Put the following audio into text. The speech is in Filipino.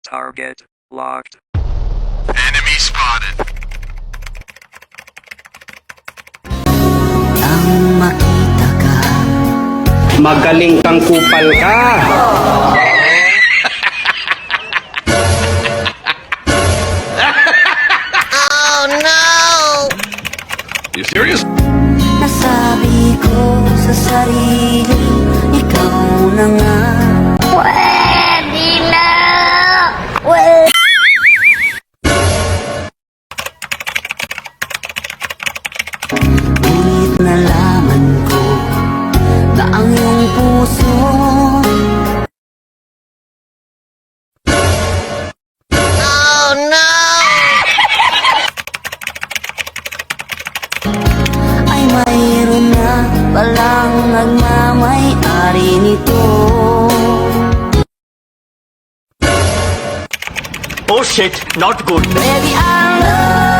Target locked. Enemy spotted. Ang makita ka, Magaling kang kupal ka. You serious? nasabi ko sa sarili, ikaw na nga. Pwede na! Ngunit nalaman ko na ang iyong puso ay mayroon na palang nagmamay-ari nito. Oh shit, not good. Baby, I love